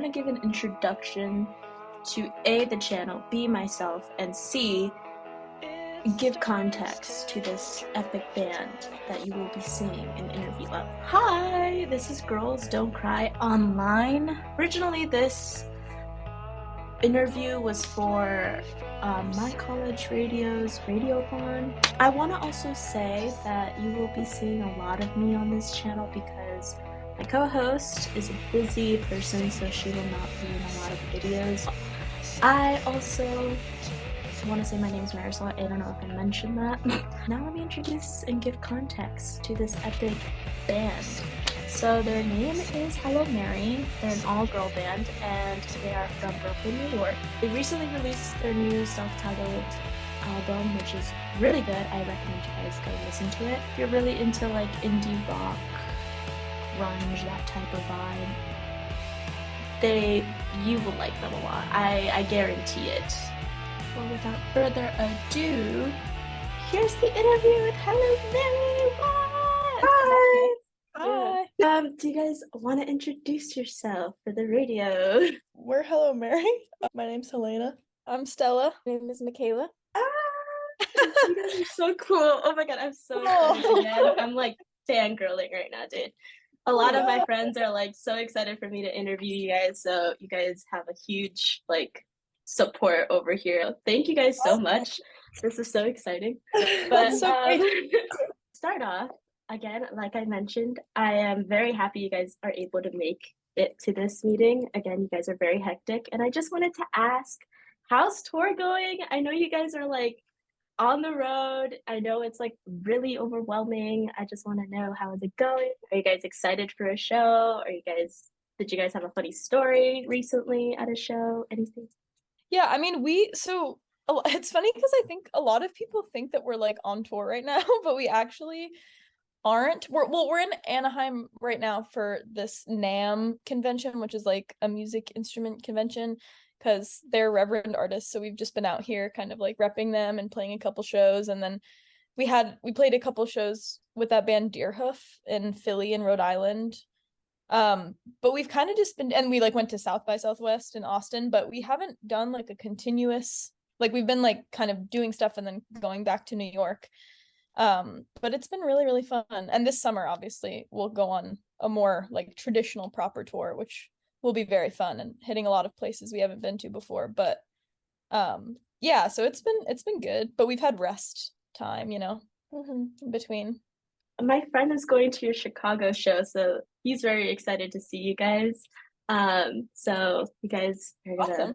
to give an introduction to A, the channel, B, myself, and C, give context to this epic band that you will be seeing an interview of. Hi, this is Girls Don't Cry Online. Originally, this interview was for my college radio's radiothon. I want to also say that you will be seeing a lot of me on this channel because my co-host is a busy person, so she will not be in a lot of videos. I also want to say my name is Marisol. I don't know if I mentioned that. Now let me introduce and give context to this epic band. So their name is Hello Mary. They're an all-girl band, and they are from Brooklyn, New York. They recently released their new self-titled album, which is really good. I recommend you guys go listen to it. If you're really into like indie rock, grunge, that type of vibe, you will like them a lot. I guarantee it. Well, without further ado, here's the interview with Hello Mary. Hi. Hi. Do you guys want to introduce yourself for the radio? We're Hello Mary. My name's Helena. I'm Stella. My name is Michaela. You guys are so cool. Oh my god, I'm so excited again. I'm like fangirling right now, dude. A lot of my friends are like so excited for me to interview you guys, so you guys have a huge like support over here. Thank you guys so much. This is so exciting. But start off again, like I mentioned, I am very happy you guys are able to make it to this meeting. Again, you guys are very hectic, and I just wanted to ask, how's tour going? I know you guys are like on the road. I know it's like really overwhelming. I just want to know, how is it going? Are you guys excited for a show? Did you guys have a funny story recently at a show? Anything? Yeah, I mean, it's funny because I think a lot of people think that we're like on tour right now, but we actually aren't. We're in Anaheim right now for this NAMM convention, which is like a music instrument convention, because they're Reverend artists. So we've just been out here kind of like repping them and playing a couple shows. And then we played a couple shows with that band Deerhoof in Philly and Rhode Island. But we've kind of just been, and we like went to South by Southwest in Austin, but we haven't done like a continuous, like we've been like kind of doing stuff and then going back to New York. But it's been really, really fun. And this summer, obviously, we'll go on a more like traditional proper tour, which will be very fun and hitting a lot of places we haven't been to before. But yeah, so it's been good, but we've had rest time, in between. My friend is going to your Chicago show, so he's very excited to see you guys. So you guys are gonna Awesome.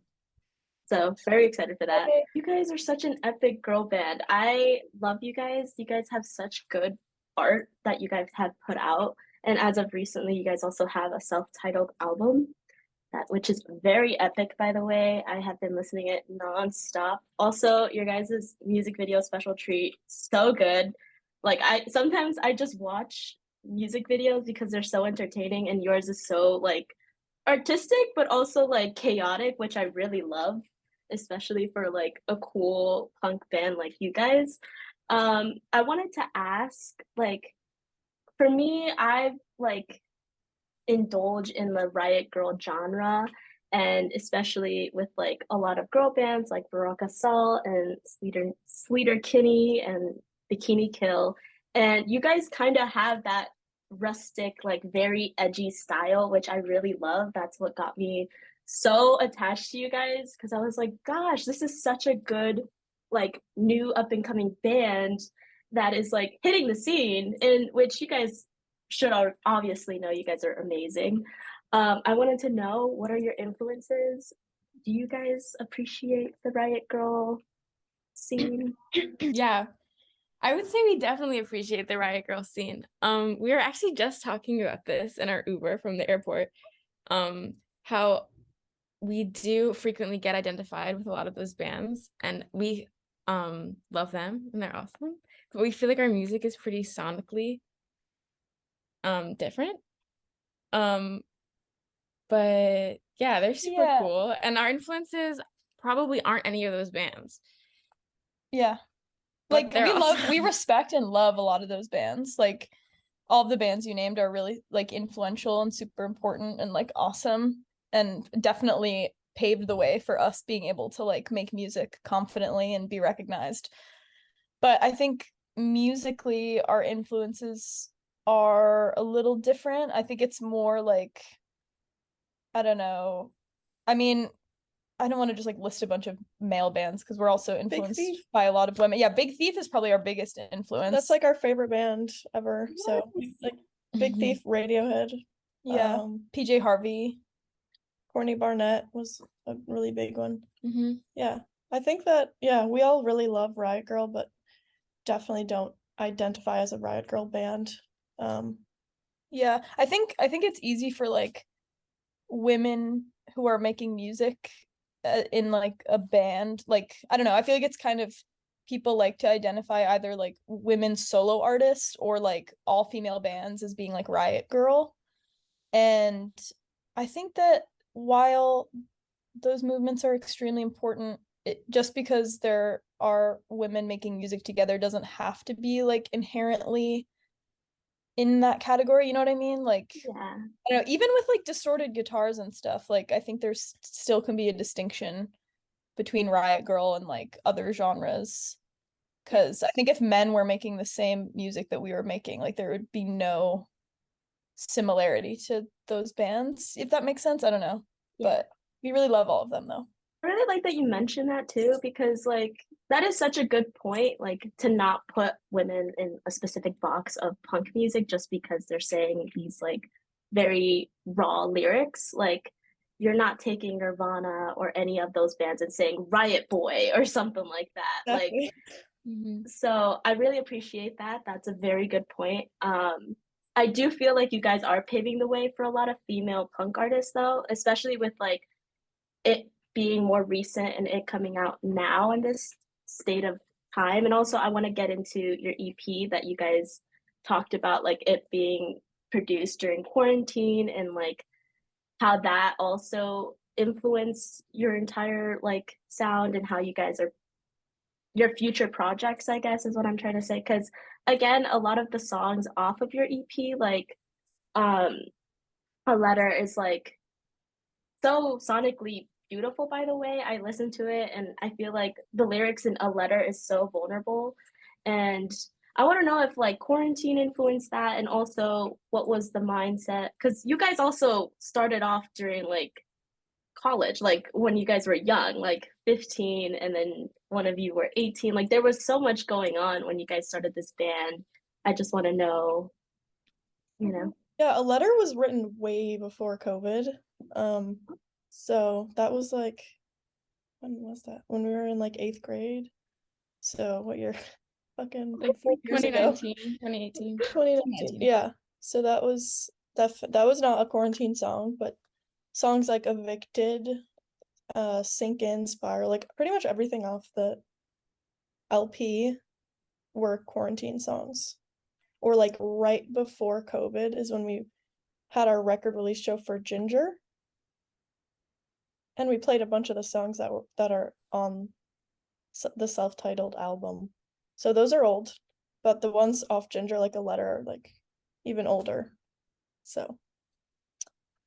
So very excited for that. Okay. You guys are such an epic girl band. I love you guys. You guys have such good art that you guys have put out. And as of recently, you guys also have a self-titled album, which is very epic, by the way. I have been listening it nonstop. Also, your guys' music video Special Treat, so good. Like sometimes I just watch music videos because they're so entertaining, and yours is so like artistic but also like chaotic, which I really love, especially for like a cool punk band like you guys. I wanted to ask, like, for me, I've like indulged in the riot girl genre, and especially with like a lot of girl bands like Baroque Assault and Sleater Kinney and Bikini Kill, and you guys kind of have that rustic, like very edgy style, which I really love. That's what got me so attached to you guys, because I was like, gosh, this is such a good like new up and coming band that is like hitting the scene, in which you guys should obviously know. You guys are amazing. I wanted to know, what are your influences? Do you guys appreciate the riot girl scene? Yeah, I would say we definitely appreciate the riot girl scene. We were actually just talking about this in our Uber from the airport. How we do frequently get identified with a lot of those bands, and we love them and they're awesome. But we feel like our music is pretty sonically different. But yeah, they're super cool, and our influences probably aren't any of those bands. Yeah. Like we respect and love a lot of those bands. Like all of the bands you named are really like influential and super important and like awesome. and definitely paved the way for us being able to like make music confidently and be recognized. But I think musically our influences are a little different. I think it's more like, I don't know. I mean, I don't want to just like list a bunch of male bands because we're also influenced by a lot of women. Yeah, Big Thief is probably our biggest influence. That's like our favorite band ever. So like Big Thief, Radiohead. Yeah, PJ Harvey. Courtney Barnett was a really big one. Mm-hmm. Yeah, I think that, yeah, we all really love Riot Girl, but definitely don't identify as a Riot Girl band. Yeah, I think it's easy for like women who are making music in like a band. Like, I don't know, I feel like it's kind of, people like to identify either like women solo artists or like all female bands as being like Riot Girl. And I think that while those movements are extremely important, just because there are women making music together doesn't have to be like inherently in that category, you know what I mean? Like, Yeah. I don't know, even with like distorted guitars and stuff, like I think there's still can be a distinction between Riot Girl and like other genres. Because I think if men were making the same music that we were making, like there would be no similarity to those bands, if that makes sense. I don't know. Yeah. But we really love all of them though. I really like that you mentioned that too, because like that is such a good point, like to not put women in a specific box of punk music just because they're saying these like very raw lyrics. Like you're not taking Nirvana or any of those bands and saying Riot Boy or something like that. Exactly. Like so I really appreciate that. That's a very good point. I do feel like you guys are paving the way for a lot of female punk artists though, especially with like it being more recent and it coming out now in this state of time. And also I want to get into your EP that you guys talked about, like it being produced during quarantine and like how that also influenced your entire like sound and how you guys are your future projects, I guess is what I'm trying to say. Because again, a lot of the songs off of your EP, like um a letter is like so sonically beautiful, by the way. I listened to it and I feel like the lyrics in a letter is so vulnerable. And I want to know if like quarantine influenced that and also what was the mindset, because you guys also started off during like college, like when you guys were young, like 15, and then one of you were 18. Like there was so much going on when you guys started this band. I just want to know, you know. Yeah, a letter was written way before COVID. So that was like, when was that? When we were in like 8th grade. So what year? Fucking like 4 years ago. 2018. 2019. Yeah. So that was not a quarantine song, but songs like Evicted, Sink In, Spiral, like pretty much everything off the LP were quarantine songs. Or like right before COVID is when we had our record release show for Ginger. And we played a bunch of the songs that are on the self-titled album. So those are old, but the ones off Ginger, like a letter, are like even older. So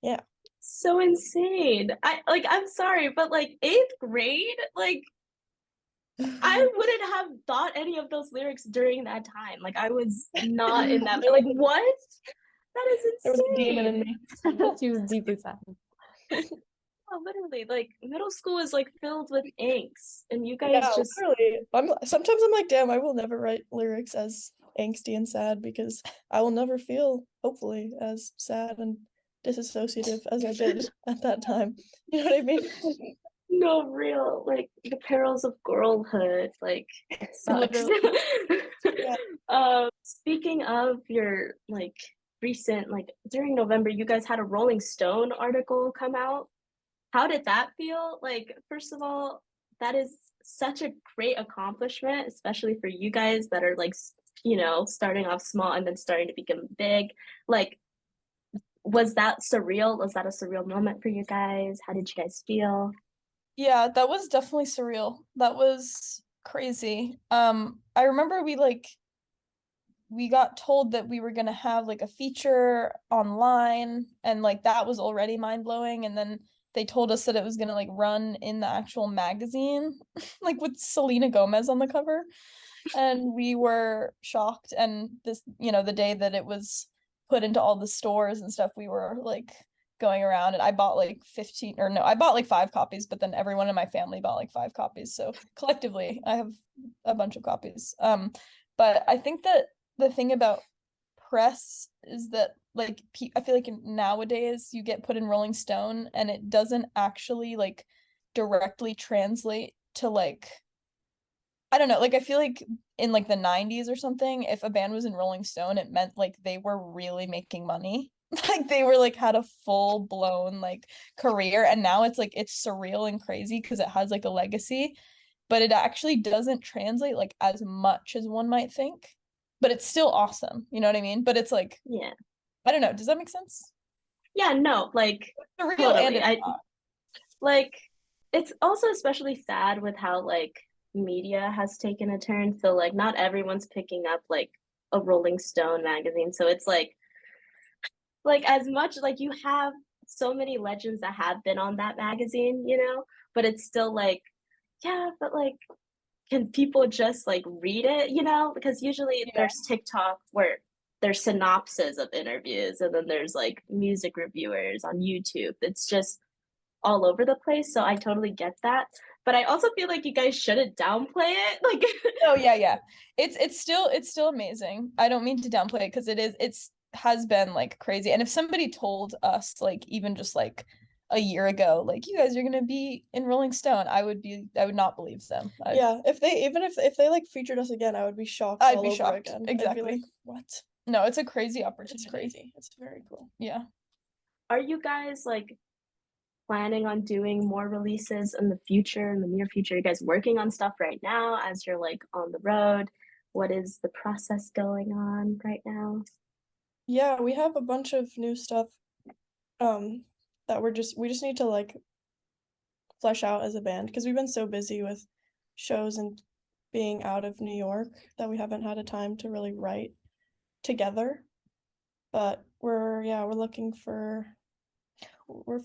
yeah. So insane. I'm sorry, but like 8th grade, like I wouldn't have thought any of those lyrics during that time. Like I was not in that. Like what? That is insane. There was a demon in me. She was deeply sad. Oh, literally, like middle school is like filled with inks, and you guys Yeah, just literally. Sometimes I'm like, damn, I will never write lyrics as angsty and sad because I will never feel, hopefully, as sad and disassociative as I did at that time. You know what I mean? no real like the perils of girlhood. Like it sucks. Speaking of your like recent, like during November, you guys had a Rolling Stone article come out. How did that feel? Like, first of all, that is such a great accomplishment, especially for you guys that are like, you know, starting off small and then starting to become big. Like, was that surreal? Was that a surreal moment for you guys? How did you guys feel? Yeah, that was definitely surreal. That was crazy. I remember we got told that we were gonna have like a feature online, and like that was already mind-blowing, and then they told us that it was gonna like run in the actual magazine, like with Selena Gomez on the cover. And we were shocked. And this, the day that it was put into all the stores and stuff, we were like going around, and I bought like 15, or no, I bought like 5 copies, but then everyone in my family bought like 5 copies. So collectively, I have a bunch of copies. But I think that the thing about press is that like I feel like nowadays you get put in Rolling Stone and it doesn't actually like directly translate to like, I don't know, like I feel like in like the 90s or something, if a band was in Rolling Stone, it meant like they were really making money. Like they were like had a full blown like career, and now it's like it's surreal and crazy because it has like a legacy, but it actually doesn't translate like as much as one might think. But it's still awesome, you know what I mean? But it's like, Yeah. I don't know, does that make sense? Yeah, no, like Surreal and totally. it's not. Like it's also especially sad with how like media has taken a turn. So like not everyone's picking up like a Rolling Stone magazine. So it's like as much like you have so many legends that have been on that magazine, but it's still like, yeah, but like can people just like read it, because usually there's TikTok where there's synopses of interviews, and then there's like music reviewers on YouTube. It's just all over the place, so I totally get that, but I also feel like you guys shouldn't downplay it. Like Oh yeah. It's still amazing. I don't mean to downplay it because it's has been like crazy. And if somebody told us like even just like a year ago, like you guys are gonna be in Rolling Stone, I would not believe them. Yeah, if they like featured us again, I would be shocked I'd all be over shocked. again. Exactly. I'd be like, what? No, it's a crazy opportunity. It's crazy. It's very cool. Yeah. are you guys like planning on doing more releases in the future, in the near future? Are you guys working on stuff right now as you're like on the road? What is the process going on right now? Yeah, we have a bunch of new stuff that we just need to like flesh out as a band because we've been so busy with shows and being out of New York that we haven't had a time to really write together. But we're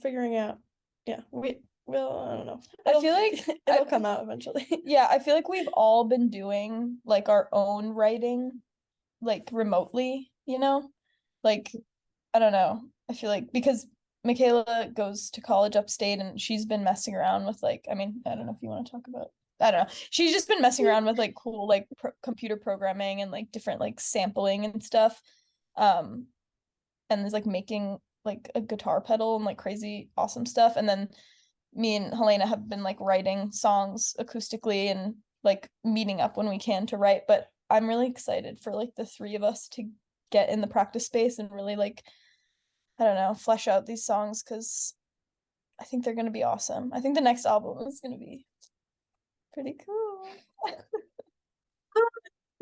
figuring out. Yeah, I don't know. I feel like it'll come out eventually. Yeah, I feel like we've all been doing like our own writing like remotely, Like I don't know. I feel like because Michaela goes to college upstate and she's been messing around with like, I mean, I don't know if you want to talk about, I don't know. She's just been messing around with like cool like computer programming and like different like sampling and stuff. And there's like making like a guitar pedal and like crazy awesome stuff. And then me and Helena have been like writing songs acoustically and like meeting up when we can to write. But I'm really excited for like the three of us to get in the practice space and really like, I don't know, flesh out these songs because I think they're gonna be awesome. I think the next album is gonna be pretty cool.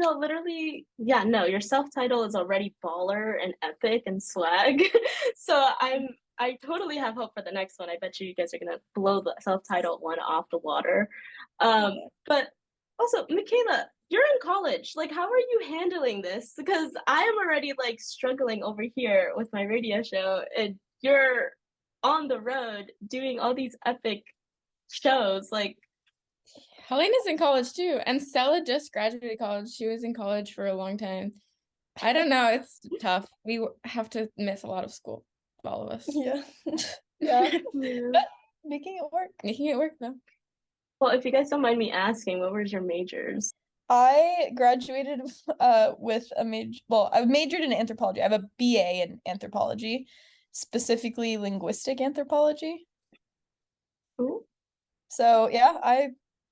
No, literally, yeah, no, your self-title is already baller and epic and swag. So I totally have hope for the next one. I bet you guys are gonna blow the self-titled one off the water. But also, Michaela, you're in college. Like, how are you handling this? Because I am already like struggling over here with my radio show, and you're on the road doing all these epic shows. Like, Helena's in college too, and Stella just graduated college. She was in college for a long time. I don't know, it's tough. We have to miss a lot of school, all of us. Yeah. Yeah. yeah. But making it work. Making it work though. Well, if you guys don't mind me asking, what was your majors? I graduated with a major, well, I majored in anthropology. I have a BA in anthropology, specifically linguistic anthropology. Ooh. So yeah, I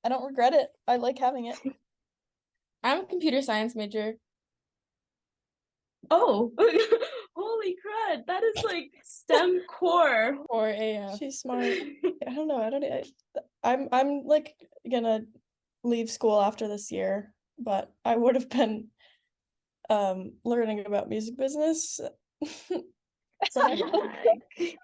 don't regret it. I like having it. I'm a computer science major. Oh, holy crud! That is like STEM core. Or AF. She's smart. I don't know. I'm like gonna leave school after this year, but I would have been learning about music business. So I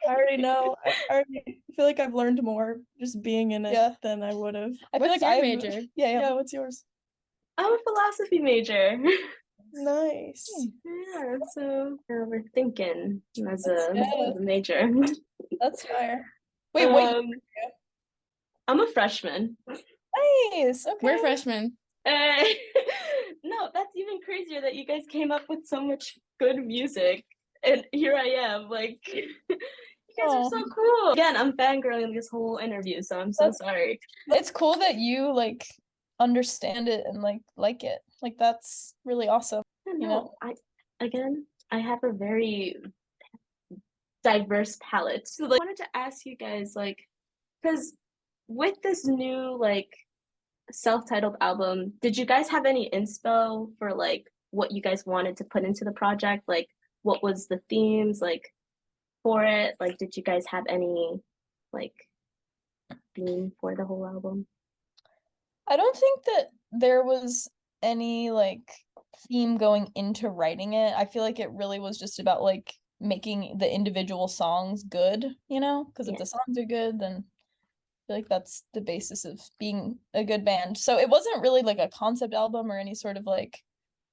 already know. I already feel like I've learned more just being in it than I would have. I feel What's like your I major? Yeah, what's yours? I'm a philosophy major. Nice. Yeah, so we're thinking as a Yeah. major. That's fire. Wait, what? I'm a freshman. Nice. Okay. We're freshmen. Uh, no, that's even crazier that you guys came up with so much good music. And here I am, like, you guys are so cool. Again, I'm fangirling this whole interview, so I'm so sorry. It's cool that you like understand it and like it. Like that's really awesome. You know? I have a very diverse palette. So like, I wanted to ask you guys, like, because with this new like self-titled album, did you guys have any inspo for like what you guys wanted to put into the project? Like, what was the themes like for it? Like, did you guys have any like theme for the whole album? I don't think that there was any like theme going into writing it. I feel like it really was just about like making the individual songs good, you know? Because if the songs are good, then I feel like that's the basis of being a good band. So it wasn't really like a concept album or any sort of like,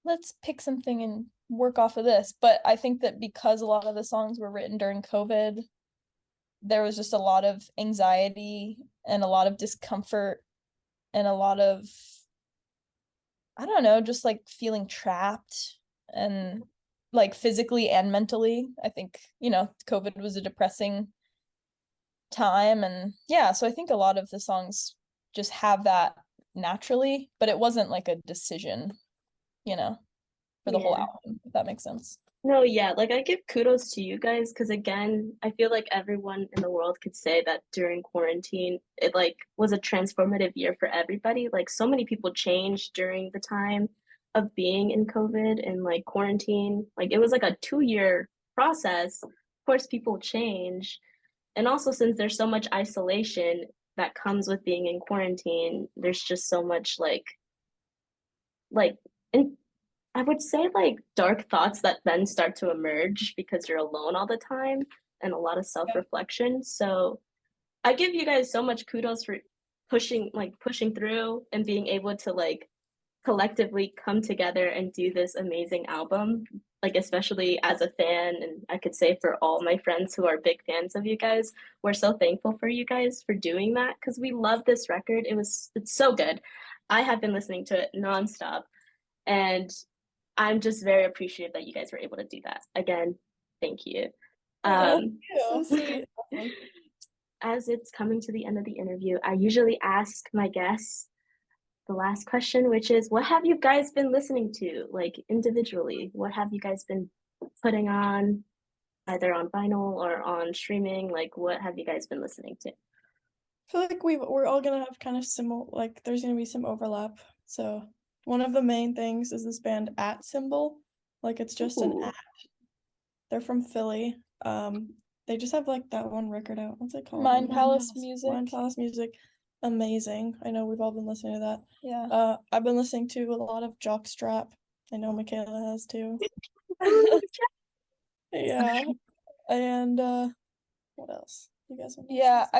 let's pick something and work off of this. But I think that because a lot of the songs were written during COVID, there was just a lot of anxiety and a lot of discomfort and a lot of, I don't know, just like feeling trapped and like physically and mentally. I think, you know, COVID was a depressing time. And yeah, so I think a lot of the songs just have that naturally, but it wasn't like a decision, you know, for the whole album, if that makes sense. No, yeah, like I give kudos to you guys because again, I feel like everyone in the world could say that during quarantine, it like was a transformative year for everybody. Like so many people changed during the time of being in COVID and like quarantine. Like it was like a 2-year process. Of course, people change. And also since there's so much isolation that comes with being in quarantine, there's just so much like in I would say like dark thoughts that then start to emerge because you're alone all the time and a lot of self-reflection. So I give you guys so much kudos for pushing through and being able to like collectively come together and do this amazing album. Like especially as a fan, and I could say for all my friends who are big fans of you guys, we're so thankful for you guys for doing that because we love this record. It's so good. I have been listening to it nonstop. And I'm just very appreciative that you guys were able to do that. Again, thank you. So sweet. As it's coming to the end of the interview, I usually ask my guests the last question, which is, what have you guys been listening to, like individually? What have you guys been putting on, either on vinyl or on streaming? Like, what have you guys been listening to? I feel like we're all gonna have kind of similar, like there's gonna be some overlap. So one of the main things is this band At Symbol. Like it's just an at. They're from Philly. They just have like that one record out. What's it called? Mind Palace Music. Mind Palace Music. Amazing. I know we've all been listening to that. Yeah. I've been listening to a lot of Jockstrap. I know Michaela has too. Yeah. And what else? You guys want to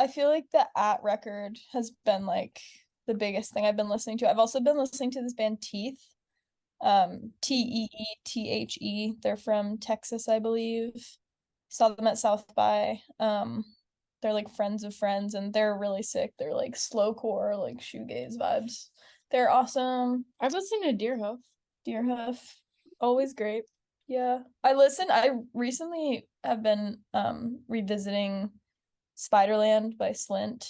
I feel like the At record has been like the biggest thing I've been listening to. I've also been listening to this band Teeth. Teethe. They're from Texas, I believe. Saw them at South by. They're like friends of friends and they're really sick. They're like slowcore, like shoegaze vibes. They're awesome. I've listened to Deerhoof, always great. Yeah. I recently have been revisiting Spiderland by Slint.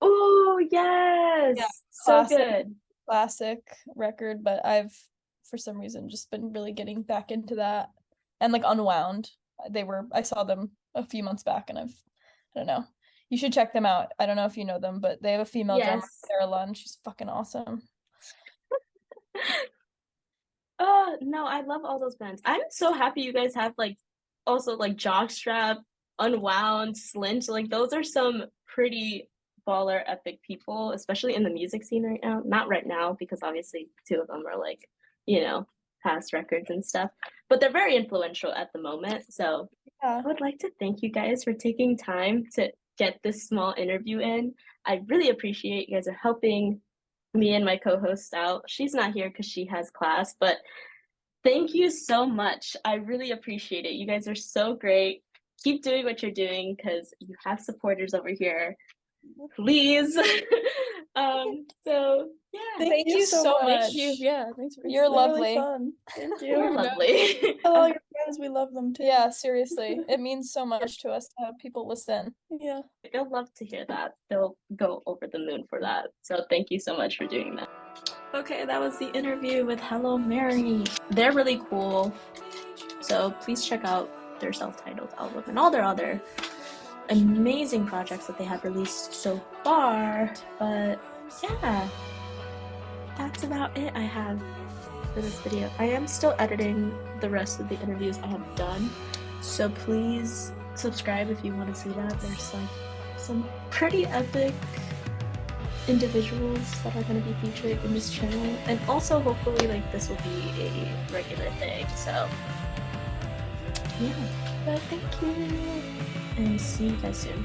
Oh yes. Yeah, so good. Classic record, but I've for some reason just been really getting back into that. And like Unwound. I saw them a few months back and I don't know. You should check them out. I don't know if you know them, but they have a female drummer, Sarah Lunn. She's fucking awesome. Oh no, I love all those bands. I'm so happy you guys have like also like Jockstrap, Unwound, Slint. Like those are some pretty baller epic people, especially in the music scene right now. Not right now because obviously two of them are like, past records and stuff, but they're very influential at the moment. So I would like to thank you guys for taking time to get this small interview in. I really appreciate you guys are helping me and my co-host out. She's not here because she has class, but thank you so much. I really appreciate it. You guys are so great. keep doing what you're doing because you have supporters over here. Please. So yeah, Thank you so much. much. Thank you. Yeah, thanks for You're It's been really lovely. fun. Thank you're you. lovely. Tell all your friends we love them too. Yeah, seriously. It means so much to us to have people listen. Yeah. They'll love to hear that. They'll go over the moon for that. So thank you so much for doing that. Okay, that was the interview with Hello Mary. They're really cool. So please check out their self-titled album and all their other amazing projects that they have released so far. But yeah, that's about it I have for this video. I am still editing the rest of the interviews I have done. So please subscribe if you want to see that. There's like some pretty epic individuals that are going to be featured in this channel, and also hopefully like this will be a regular thing. So yeah, but thank you and see you guys soon.